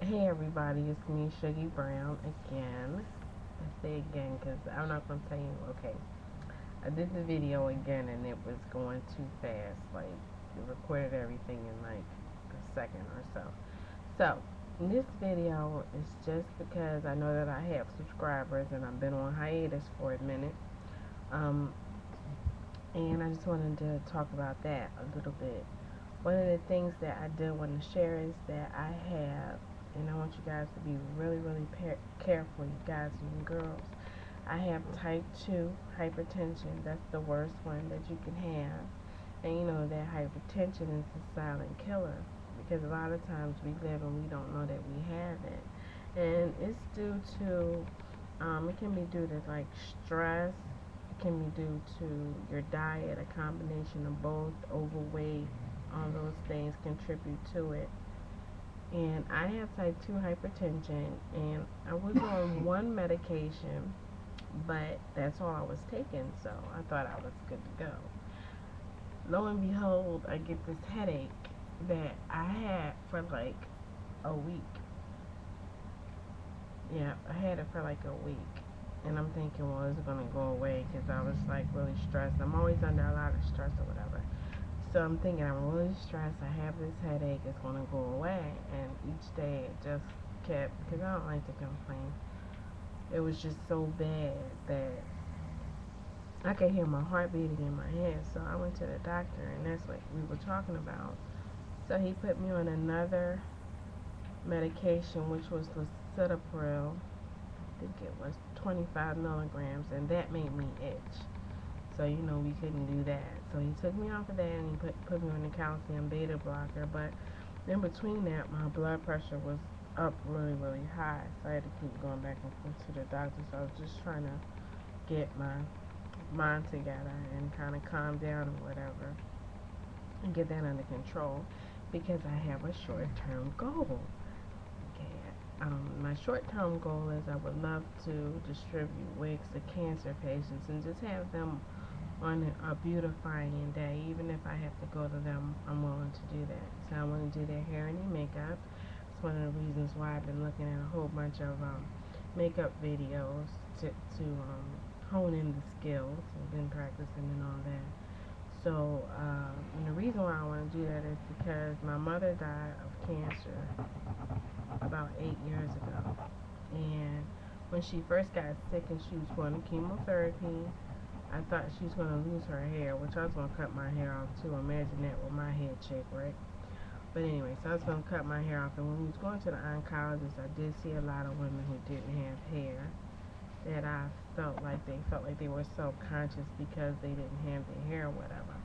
Hey everybody, it's me, Shuggy Brown, again. I say again because I'm not going to tell you, okay. I did the video again and it was going too fast. Like, it recorded everything in like a second or so. So, this video is just because I know that I have subscribers and I've been on hiatus for a minute. And I just wanted to talk about that a little bit. One of the things that I did want to share is that I have, and I want you guys to be really, really careful, you guys and girls. I have type 2 hypertension. That's the worst one that you can have. And you know that hypertension is a silent killer because a lot of times we live and we don't know that we have it. And it's due to, it can be due to like stress. It can be due to your diet, a combination of both, overweight. All those things contribute to it. And I have type 2 hypertension, and I was on one medication, but that's all I was taking, so I thought I was good to go. Lo and behold, I get this headache that I had for like a week. Yeah, I had it for like a week. And I'm thinking, well, it's going to go away because I was like really stressed. I'm always under a lot of stress or whatever. So I'm thinking, I'm really stressed. I have this headache. It's going to go away. And each day it just kept, because I don't like to complain. It was just so bad that I could hear my heart beating in my head. So I went to the doctor, and that's what we were talking about. So he put me on another medication, which was lisinopril. I think it was 25 milligrams, and that made me itch. So, you know, we couldn't do that. So he took me off of that and he put me on the calcium beta blocker. But in between that, my blood pressure was up really, really high. So I had to keep going back and forth to the doctor. So I was just trying to get my mind together and kind of calm down or whatever and get that under control because I have a short-term goal. Okay. My short-term goal is I would love to distribute wigs to cancer patients and just have them on a beautifying day. Even if I have to go to them, I'm willing to do that. So I want to do their hair and their makeup. It's one of the reasons why I've been looking at a whole bunch of makeup videos to hone in the skills. I've been practicing and all that. So, and the reason why I want to do that is because my mother died of cancer about 8 years ago. And when she first got sick and she was going to chemotherapy, I thought she was going to lose her hair, which I was going to cut my hair off too. Imagine that with my head shape, right? But anyway, so I was going to cut my hair off. And when we was going to the oncologist, I did see a lot of women who didn't have hair that I felt like they were self-conscious because they didn't have their hair or whatever.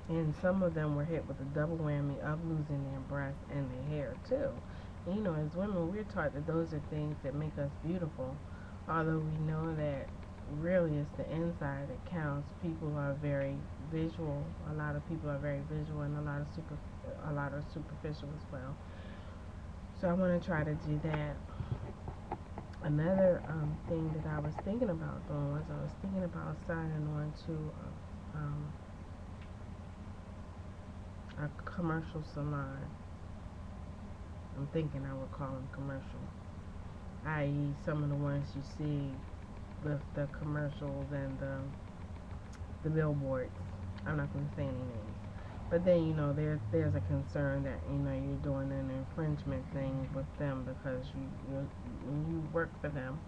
And some of them were hit with a double whammy of losing their breasts and their hair too. And, you know, as women, we're taught that those are things that make us beautiful. Although we know that really it's the inside that counts. People are very visual. A lot of people are very visual, and a lot are superficial as well. So I want to try to do that. Another thing that I was thinking about doing was I was thinking about signing on to a commercial salon. I'm thinking I would call them commercial, i.e. some of the ones you see with the commercials and the billboards. I'm not going to say any names. But then, you know, there's a concern that, you know, you're doing an infringement thing with them because when you work for them,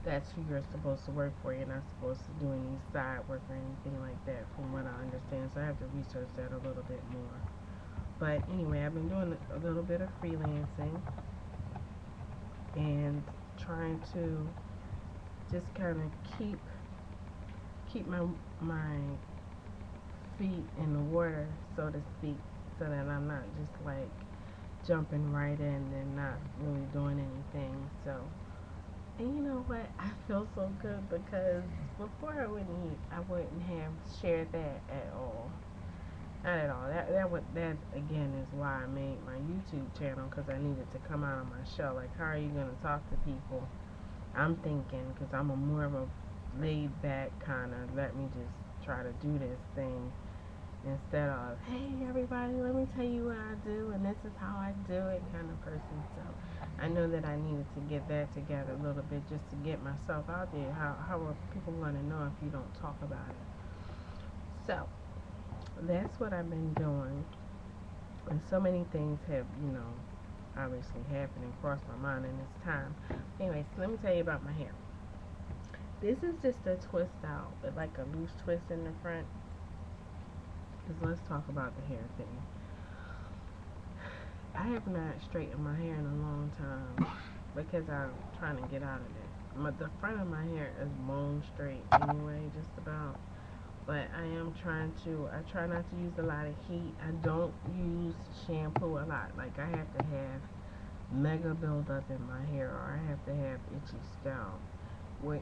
that's who you're supposed to work for. You're not supposed to do any side work or anything like that, from what I understand. So I have to research that a little bit more. But anyway, I've been doing a little bit of freelancing and trying to just kind of keep my feet in the water, so to speak, so that I'm not just like jumping right in and not really doing anything. So, and you know what? I feel so good because before I wouldn't have shared that at all. Not at all. That again is why I made my YouTube channel, because I needed to come out of my shell. Like, how are you gonna talk to people? I'm thinking, because I'm more of a laid back kind of, let me just try to do this thing instead of, hey everybody, let me tell you what I do and this is how I do it kind of person. So I know that I needed to get that together a little bit just to get myself out there. How are people going to know if you don't talk about it? So that's what I've been doing, and so many things have, obviously happened and crossed my mind in this time. Anyways, let me tell you about my hair. This is just a twist out, but like a loose twist in the front. Because let's talk about the hair thing. I have not straightened my hair in a long time because I'm trying to get out of it. But the front of my hair is bone straight anyway, just about. But I try not to use a lot of heat. I don't use shampoo a lot. Like I have to have mega buildup in my hair, or I have to have itchy scalp, which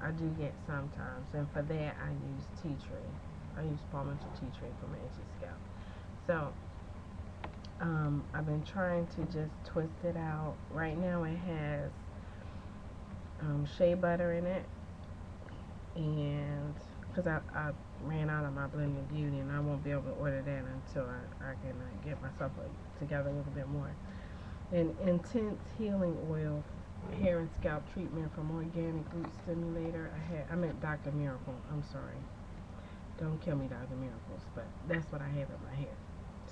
I do get sometimes. And for that, I use tea tree. I use palmetto tea tree for my itchy scalp. So I've been trying to just twist it out. Right now, it has shea butter in it, and because I ran out of my blended beauty, and I won't be able to order that until I can get myself together a little bit more. An intense healing oil, hair and scalp treatment from Organic Root Stimulator. I meant Dr. Miracle. I'm sorry. Don't kill me, Dr. Miracles, but that's what I have in my hair.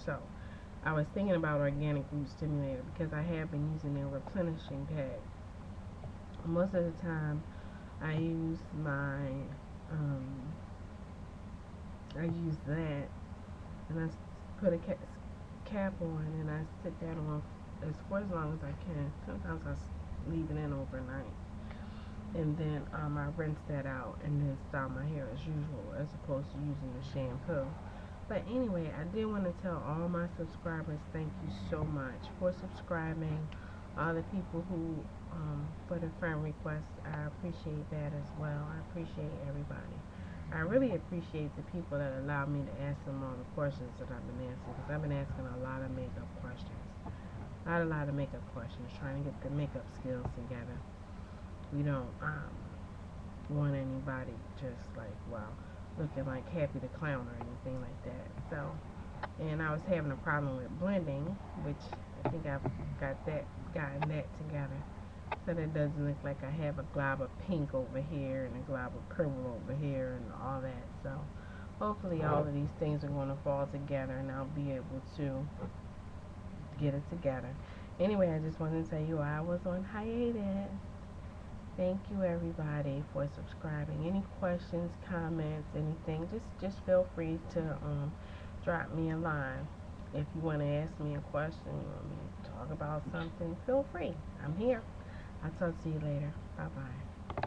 So I was thinking about Organic Root Stimulator because I have been using their replenishing pad. Most of the time, I use that, and I put a cap on, and I sit that on for as long as I can. Sometimes I leave it in overnight, and then I rinse that out and then style my hair as usual, as opposed to using the shampoo. But anyway, I did want to tell all my subscribers thank you so much for subscribing. All the people who for the friend request, I appreciate that as well. I appreciate everybody. I really appreciate the people that allow me to ask them all the questions that I've been asking, because I've been asking a lot of makeup questions. A lot of makeup questions, trying to get the makeup skills together. We don't want anybody just like, wow, looking like Happy the Clown or anything like that. So, and I was having a problem with blending, which I think I've gotten that together, so that it doesn't look like I have a glob of pink over here and a glob of purple over here and all that. So hopefully all of these things are going to fall together and I'll be able to get it together. Anyway, I just wanted to tell you I was on hiatus. Thank you everybody for subscribing. Any questions, comments, anything, just feel free to drop me a line. If you want to ask me a question, you want me to talk about something, feel free. I'm here. I'll talk to you later. Bye bye.